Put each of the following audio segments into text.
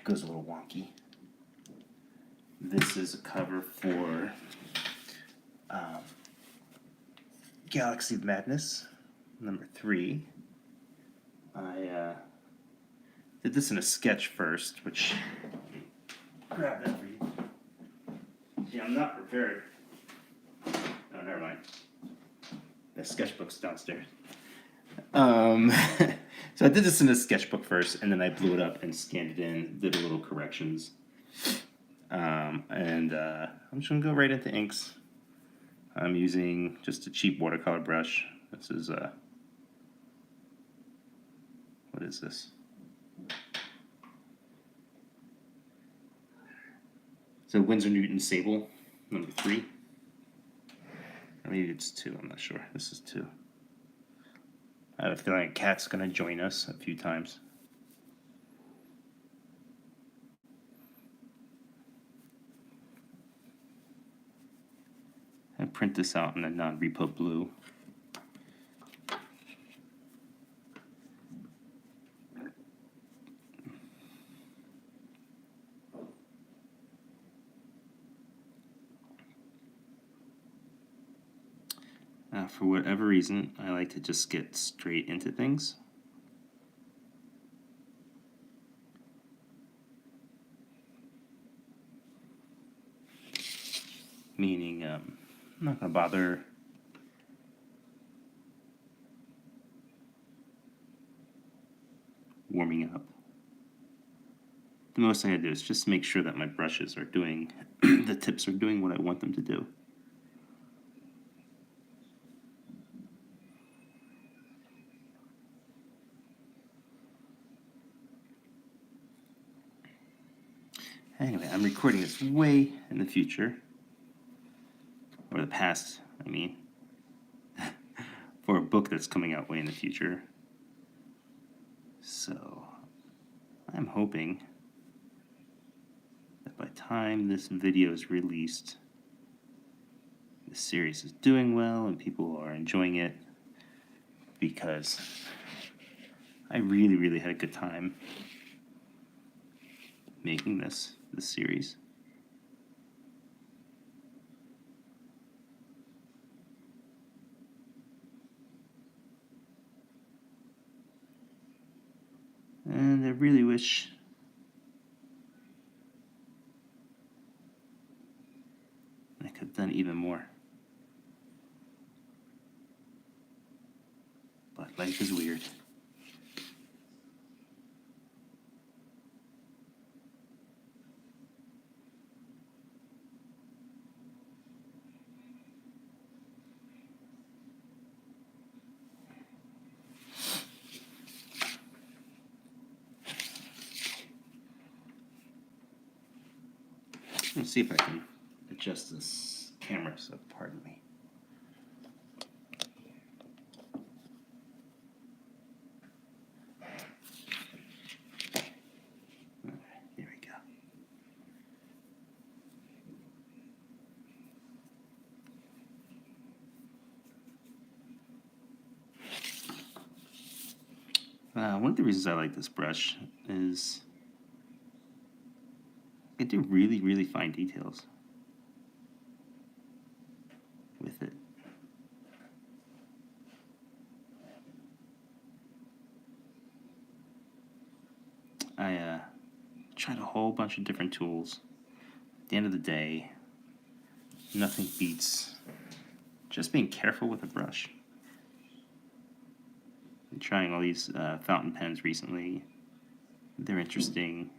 goes a little wonky. This is a cover for Galaxy of Madness, number 3. I did this in a sketch first, which, grab that for you. See, I'm not prepared. Oh, never mind. The sketchbook's downstairs. So I did this in a sketchbook first, and then I blew it up and scanned it in, did a little corrections. I'm just going to go right into inks. I'm using just a cheap watercolor brush. This is, what is this? So Winsor Newton Sable, number 3. Or maybe it's 2, I'm not sure. This is 2. I have a feeling a cat's going to join us a few times. I print this out in a non-repo blue. For whatever reason, I like to just get straight into things. Meaning, I'm not going to bother warming up. The most I gotta do is just make sure that my brushes are doing, the tips are doing what I want them to do. Anyway, I'm recording this way in the future, or the past, I mean, for a book that's coming out way in the future. So, I'm hoping that by the time this video is released, the series is doing well and people are enjoying it, because I really had a good time making this series. And I really wish I could have done even more. But life is weird. Let's see if I can adjust this camera, so pardon me. All right, here we go. One of the reasons I like this brush is I do really fine details with it. I tried a whole bunch of different tools. At the end of the day, nothing beats just being careful with a brush. I'm trying all these fountain pens recently. They're interesting.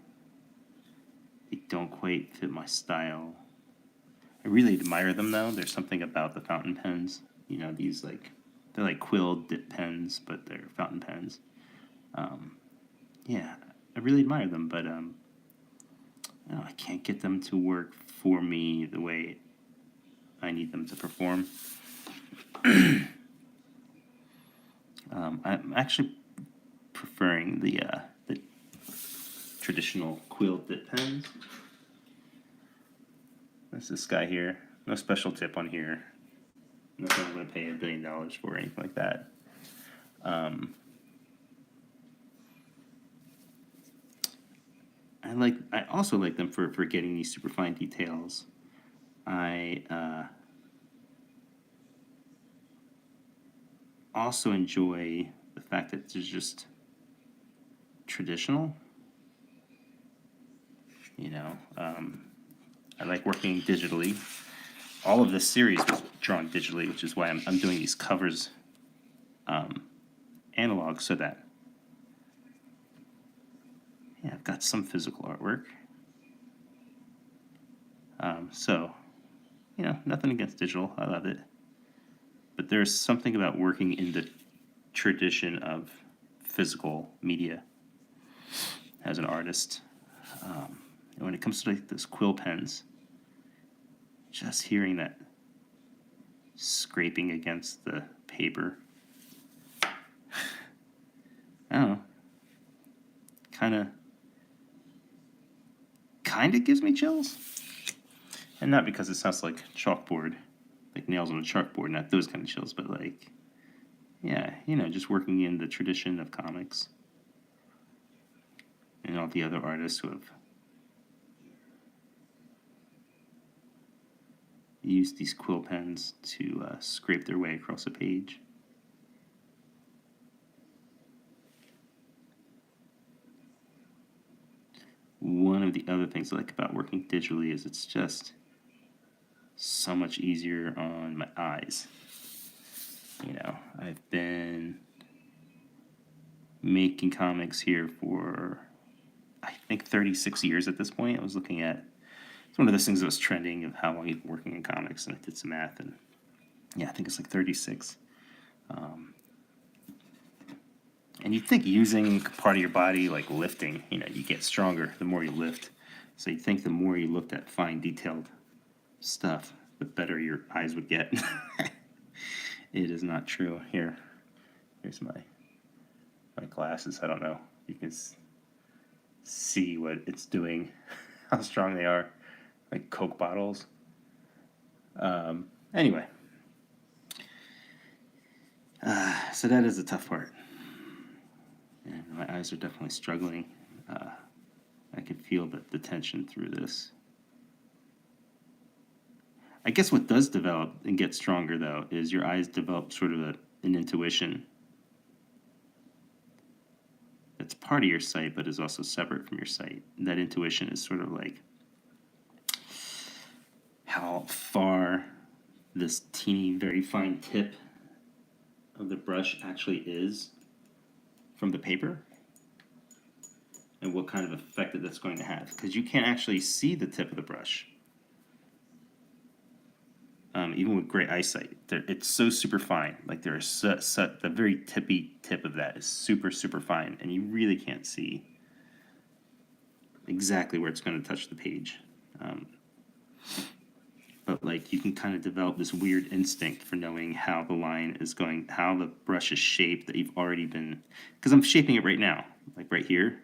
They don't quite fit my style. I really admire them though. There's something about the fountain pens. You know, these they're like quill dip pens, but they're fountain pens. Yeah, I really admire them, but I can't get them to work for me the way I need them to perform. I'm actually preferring the traditional quill dip pens. That's this guy here. No special tip on here. Nothing I'm going to pay $1 billion for or anything like that. I also like them for getting these super fine details. I also enjoy the fact that it's just traditional. You know, I like working digitally. All of this series was drawn digitally, which is why I'm doing these covers analog, so that, yeah, I've got some physical artwork. So, you know, nothing against digital. I love it. But there's something about working in the tradition of physical media as an artist. And when it comes to like those quill pens, just hearing that scraping against the paper, I don't know, kind of gives me chills. And not because it sounds like chalkboard, like nails on a chalkboard, not those kind of chills, but like, yeah, you know, just working in the tradition of comics and all the other artists who have used these quill pens to scrape their way across a page. One of the other things I like about working digitally is it's just so much easier on my eyes. You know, I've been making comics here for, I think, 36 years at this point. I was looking at, it's one of those things that was trending of how long you've been working in comics, and I did some math, and yeah, I think it's like 36. And you'd think using part of your body, like lifting, you know, you get stronger the more you lift. So you'd think the more you looked at fine, detailed stuff, the better your eyes would get. It is not true. Here's my glasses. I don't know. You can see what it's doing, how strong they are, like Coke bottles. Anyway, so that is the tough part. And my eyes are definitely struggling. I can feel the tension through this. I guess what does develop and get stronger, though, is your eyes develop sort of an intuition that's part of your sight, but is also separate from your sight. And that intuition is sort of like how far this teeny, very fine tip of the brush actually is from the paper, and what kind of effect that that's going to have. Because you can't actually see the tip of the brush. Even with great eyesight, it's so super fine. Like there is the very tippy tip of that is super, super fine, and you really can't see exactly where it's going to touch the page. But like you can kind of develop this weird instinct for knowing how the line is going, how the brush is shaped that you've already been, because I'm shaping it right now, like right here.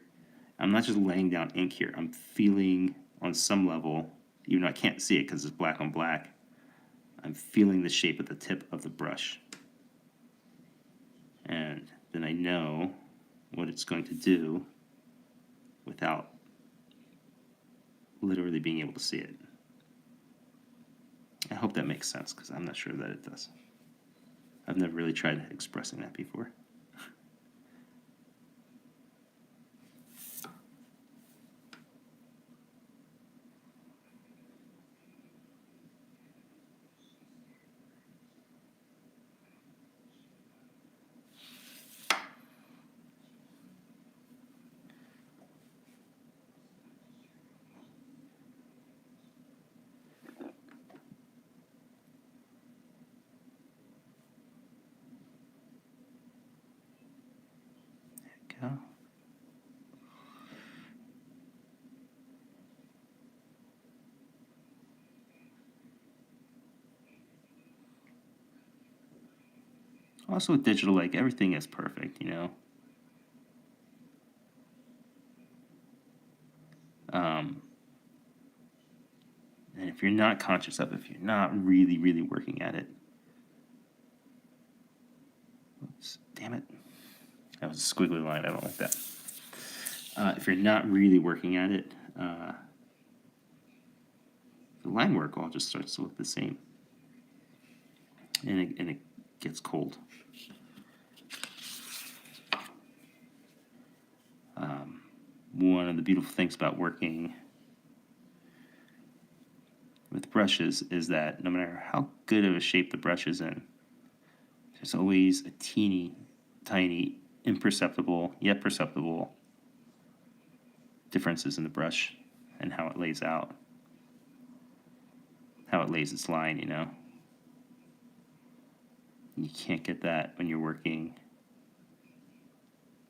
I'm not just laying down ink here. I'm feeling on some level, even though I can't see it because it's black on black, I'm feeling the shape of the tip of the brush. And then I know what it's going to do without literally being able to see it. I hope that makes sense, because I'm not sure that it does. I've never really tried expressing that before. Go. Also with digital, like everything is perfect, you know. And if you're not conscious of it, if you're not really, really working at it, oops, damn it, that was a squiggly line. I don't like that. If you're not really working at it, the line work all just starts to look the same, and it gets cold. One of the beautiful things about working with brushes is that no matter how good of a shape the brush is in, there's always a teeny tiny, imperceptible yet perceptible differences in the brush and how it lays out, how it lays its line, you know. You can't get that when you're working.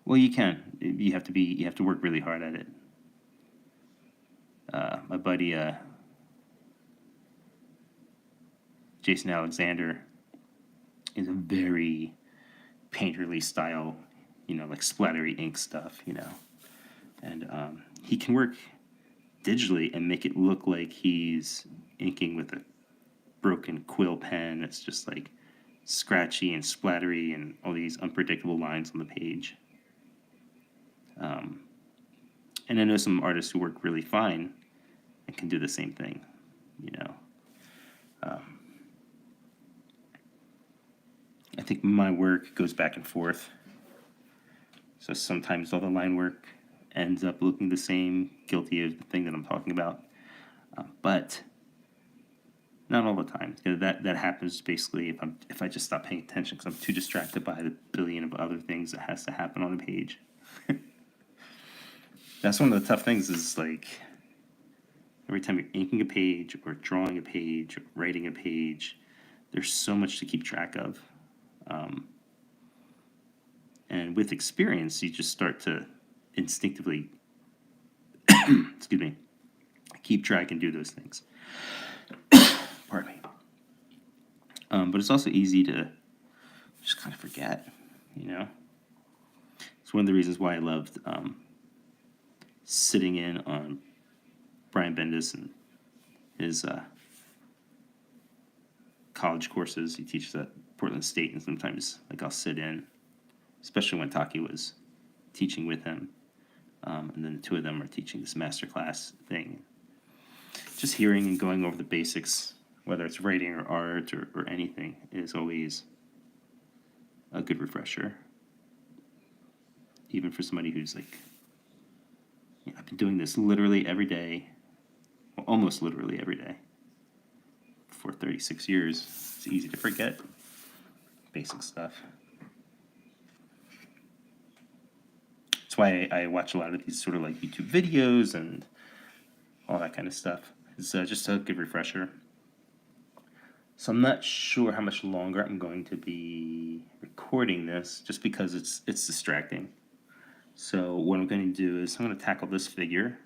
Well, you can. You have to work really hard at it. My buddy Jason Alexander is a very painterly style, you know, like splattery ink stuff, you know. And he can work digitally and make it look like he's inking with a broken quill pen. It's just like scratchy and splattery and all these unpredictable lines on the page. And I know some artists who work really fine and can do the same thing, you know. I think my work goes back and forth. So sometimes all the line work ends up looking the same, guilty of the thing that I'm talking about. But not all the time. That happens basically if I just stop paying attention because I'm too distracted by the billion of other things that has to happen on a page. That's one of the tough things is like every time you're inking a page or drawing a page or writing a page, there's so much to keep track of. And with experience, you just start to instinctively, excuse me, keep track and do those things. Pardon me. But it's also easy to just kind of forget, you know. It's one of the reasons why I loved sitting in on Brian Bendis and his college courses. He teaches at Portland State, and sometimes like I'll sit in, especially when Taki was teaching with him, and then the two of them are teaching this masterclass thing. Just hearing and going over the basics, whether it's writing or art or anything, is always a good refresher. Even for somebody who's like, you know, I've been doing this literally every day, well, almost literally every day, for 36 years. It's easy to forget basic stuff. That's why I watch a lot of these sort of like YouTube videos and all that kind of stuff. It's just a good refresher. So I'm not sure how much longer I'm going to be recording this, just because it's distracting. So what I'm going to do is I'm going to tackle this figure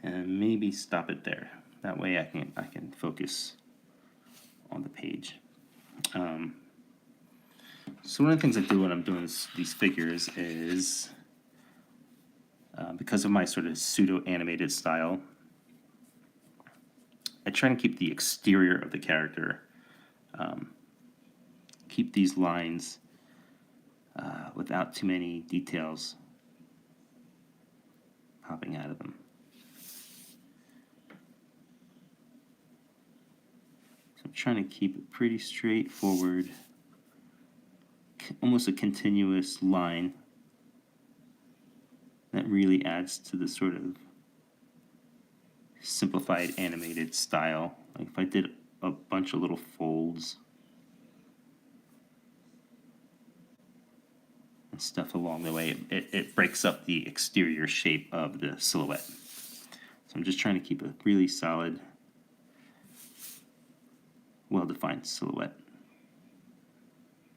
and maybe stop it there. That way I can focus on the page. So one of the things I do when I'm doing these figures is, because of my sort of pseudo-animated style, I try to keep the exterior of the character, keep these lines without too many details popping out of them. So I'm trying to keep it pretty straightforward, almost a continuous line that really adds to the sort of simplified animated style. Like if I did a bunch of little folds and stuff along the way, it breaks up the exterior shape of the silhouette. So I'm just trying to keep a really solid, well-defined silhouette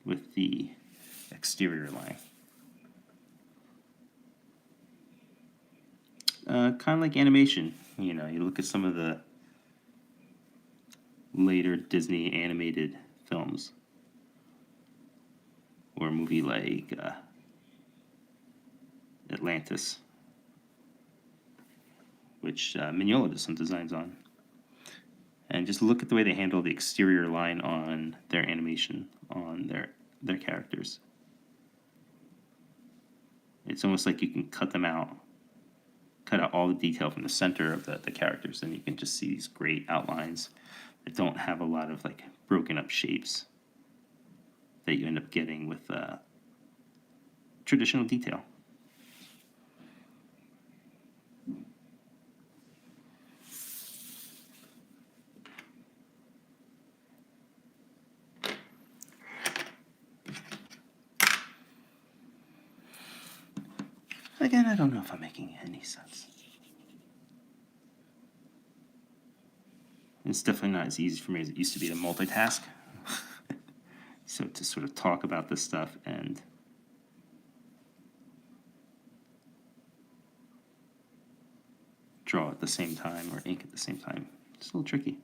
with the exterior line. Kind of like animation, you know, you look at some of the later Disney animated films, or a movie like Atlantis, which Mignola does some designs on. And just look at the way they handle the exterior line on their animation, on their characters. It's almost like you can cut them out, cut out all the detail from the center of the characters, and you can just see these great outlines that don't have a lot of like broken up shapes that you end up getting with traditional detail. Again, I don't know if I'm making any sense. It's definitely not as easy for me as it used to be to multitask. So to sort of talk about this stuff and draw at the same time or ink at the same time, it's a little tricky.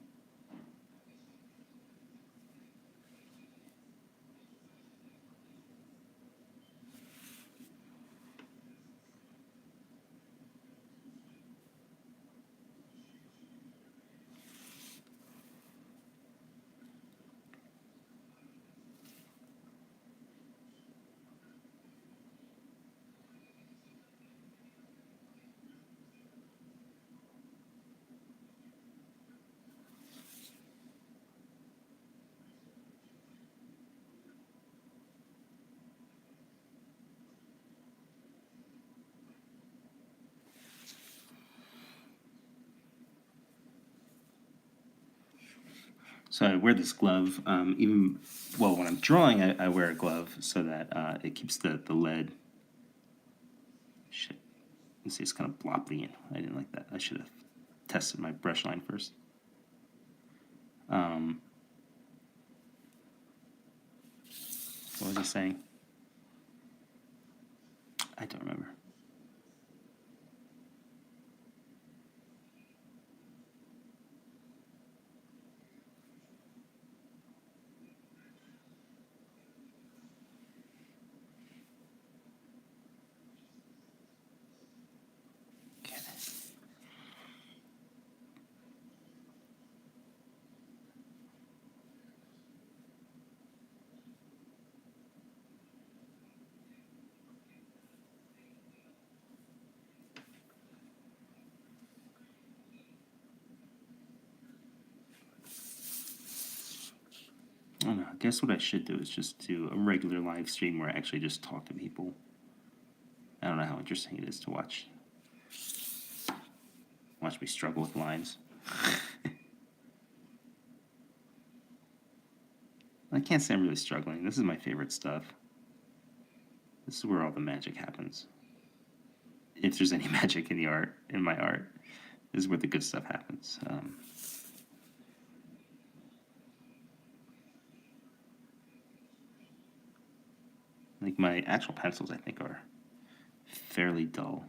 So I wear this glove, when I'm drawing, I wear a glove so that it keeps the lead. Shit, you see, it's kind of bloppy. I didn't like that. I should have tested my brush line first. What was I saying? I don't remember. Okay. I don't know. I guess what I should do is just do a regular live stream where I actually just talk to people. I don't know how interesting it is to watch me struggle with lines. I can't say I'm really struggling. This is my favorite stuff. This is where all the magic happens. If there's any magic in my art, this is where the good stuff happens. Like my actual pencils, I think, are fairly dull.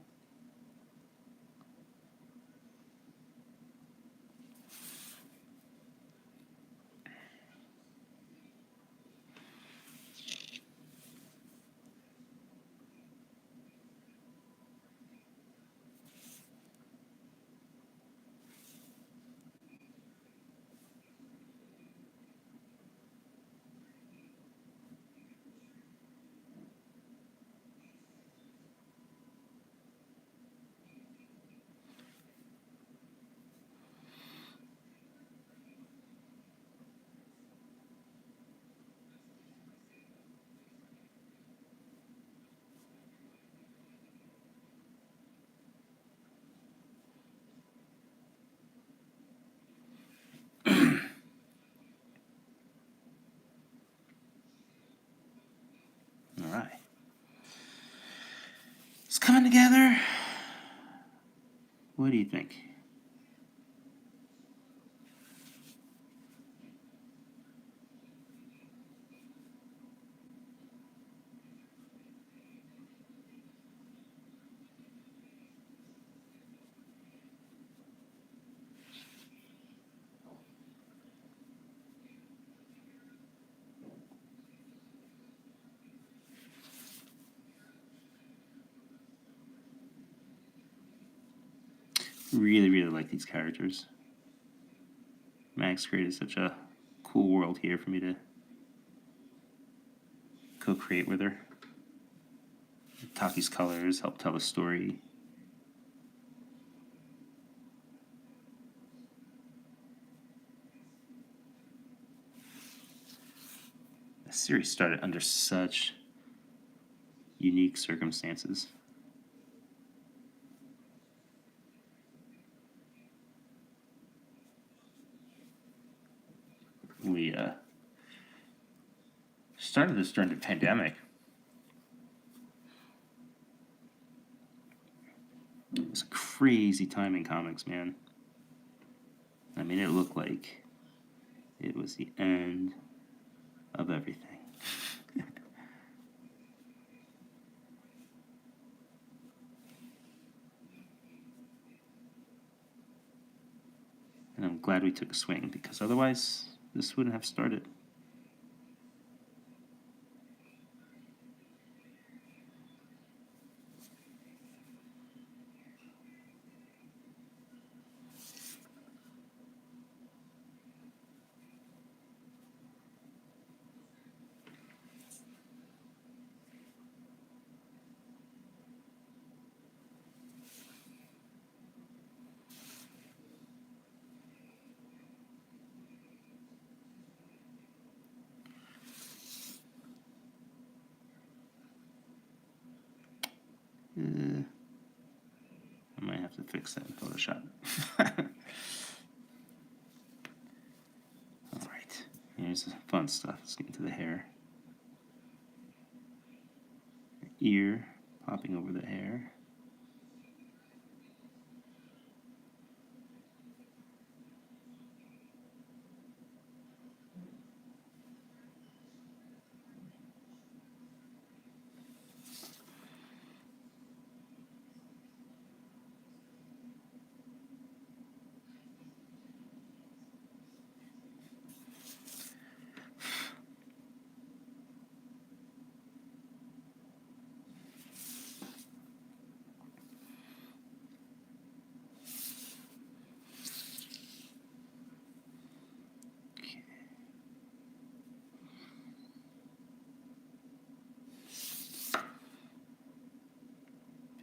All right. It's coming together. What do you think? Really, really like these characters. Max created such a cool world here for me to co-create with her. Taki's colors help tell the story. The series started under such unique circumstances. We started this during the pandemic. It was a crazy time in comics, man. I mean, it looked like it was the end of everything. And I'm glad we took a swing, because otherwise this wouldn't have started. I might have to fix that in Photoshop. Alright, here's the fun stuff. Let's get into the hair. Ear popping over the hair.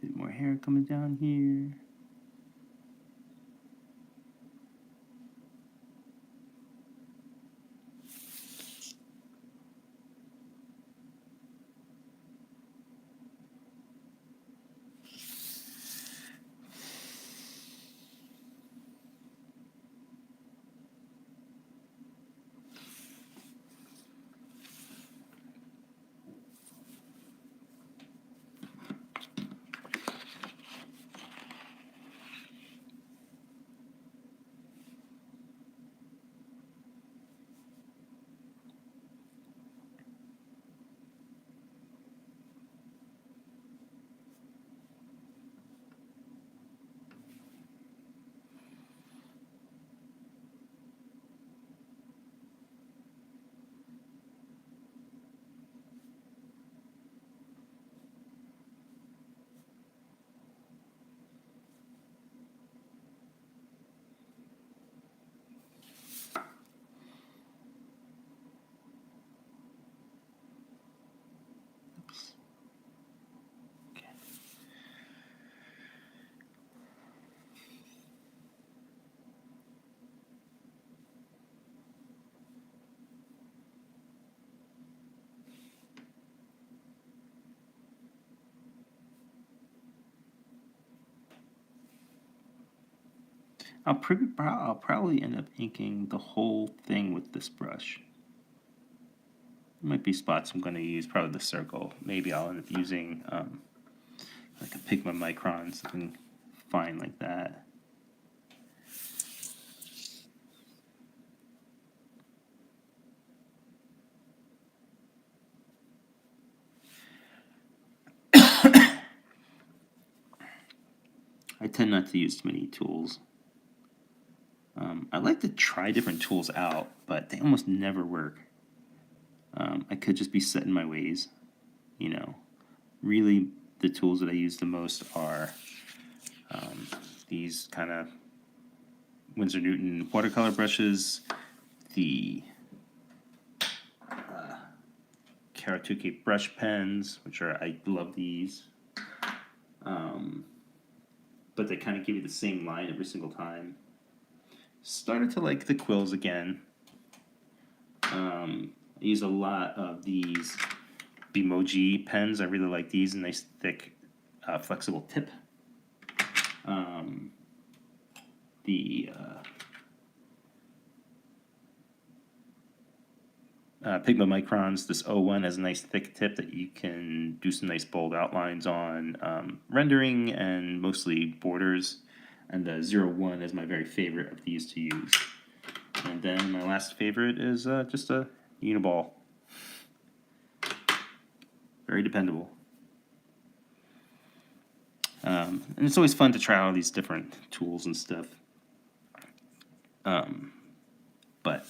Bit more hair coming down here. I'll probably end up inking the whole thing with this brush. There might be spots I'm going to use, probably the circle. Maybe I'll end up using like a Pigma Micron, something fine like that. I tend not to use too many tools. I like to try different tools out, but they almost never work. I could just be set in my ways, you know. Really, the tools that I use the most are these kind of Winsor Newton watercolor brushes, the Karatuke brush pens, which are, I love these. But they kind of give you the same line every single time. Started to like the quills again. I use a lot of these Bimoji pens. I really like these, nice thick, flexible tip. The Pigma Microns, this O1 has a nice thick tip that you can do some nice bold outlines on rendering and mostly borders. And the 01 is my very favorite of these to use. And then my last favorite is just a Uniball. Very dependable. And it's always fun to try all these different tools and stuff. But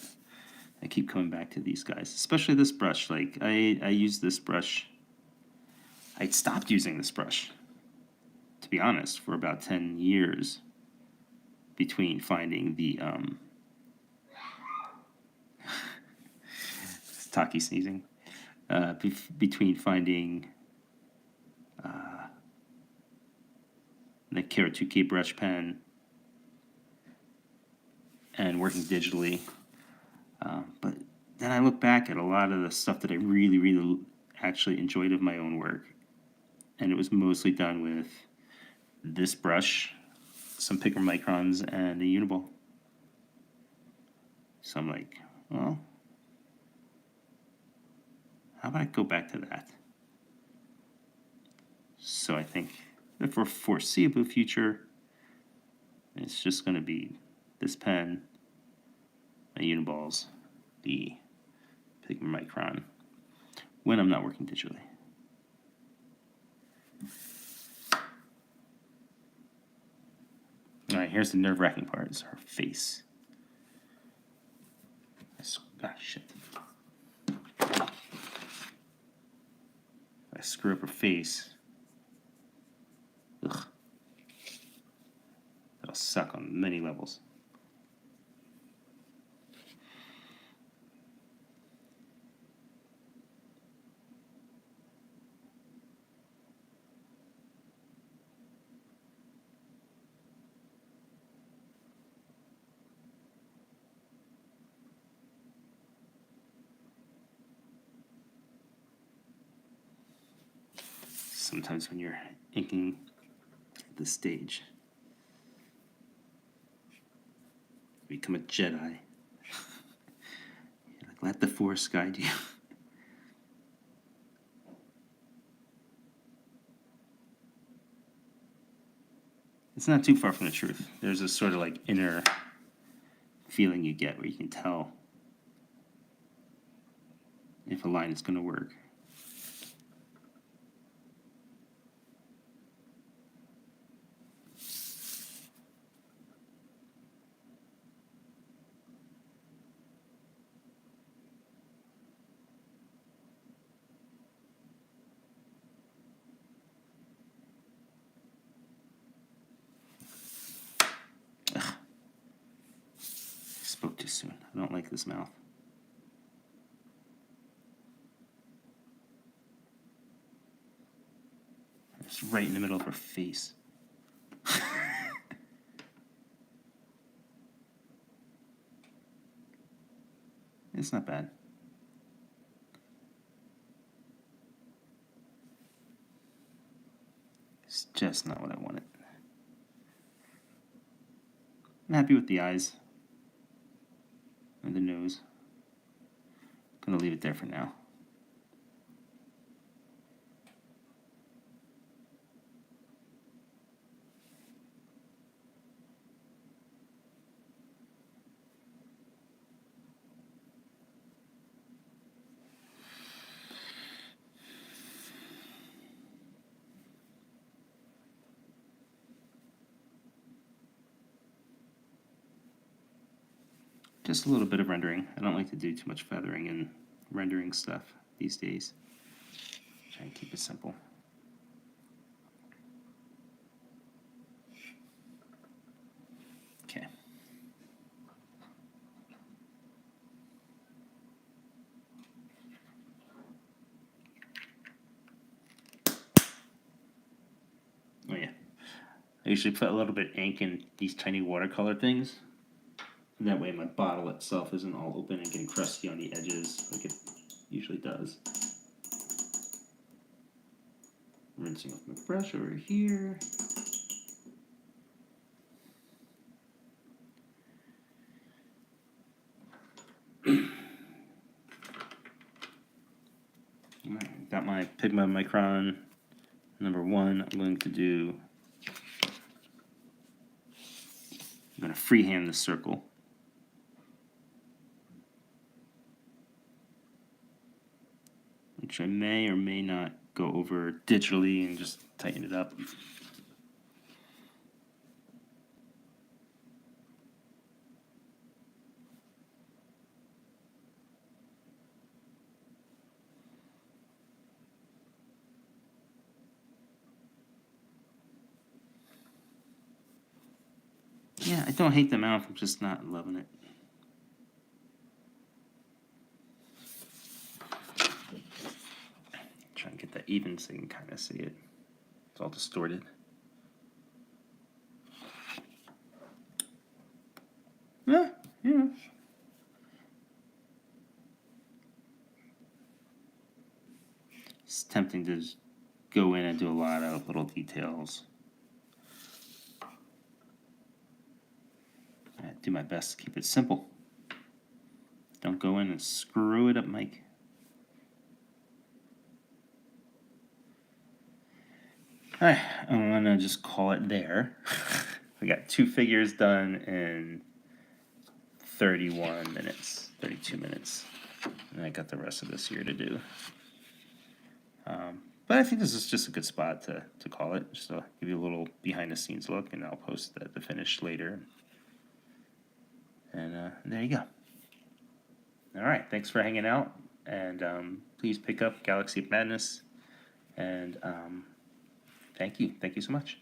I keep coming back to these guys, especially this brush. Like I use this brush. I stopped using this brush, to be honest, for about 10 years between finding the it's Taki sneezing. Between finding the Kara 2K brush pen and working digitally. But then I look back at a lot of the stuff that I really, really actually enjoyed of my own work. And it was mostly done with this brush, some Pigma Microns, and a Uniball. So I'm like, well, how about I go back to that? So I think that for foreseeable future, it's just going to be this pen, my Uniballs, the Pigma Micron, when I'm not working digitally. All right, here's the nerve-wracking part, is her face. Shit. I screw up her face. Ugh. That'll suck on many levels. Sometimes when you're inking the stage, you become a Jedi. You're like, let the Force guide you. It's not too far from the truth. There's a sort of like inner feeling you get where you can tell if a line is going to work. Spoke too soon. I don't like this mouth. It's right in the middle of her face. It's not bad. It's just not what I wanted. I'm happy with the eyes and the nose. Gonna leave it there for now. Just a little bit of rendering. I don't like to do too much feathering and rendering stuff these days. Try and keep it simple. Okay. usually put a little bit of ink in these tiny watercolor things. And that way my bottle itself isn't all open and getting crusty on the edges like it usually does. Rinsing off my brush over here. Alright, got my Pigma Micron number 1. I'm going to freehand the circle. Which I may or may not go over digitally and just tighten it up. Yeah, I don't hate the mouth, I'm just not loving it. Try and get that even so you can kind of see it. It's all distorted. Yeah. It's tempting to just go in and do a lot of little details. I do my best to keep it simple. Don't go in and screw it up, Mike. Alright, I'm gonna just call it there. We got 2 figures done in 31 minutes, 32 minutes. And I got the rest of this here to do. But I think this is just a good spot to call it, just to give you a little behind the scenes look, and I'll post the finish later. And there you go. Alright, thanks for hanging out, and please pick up Galaxy of Madness, and thank you so much.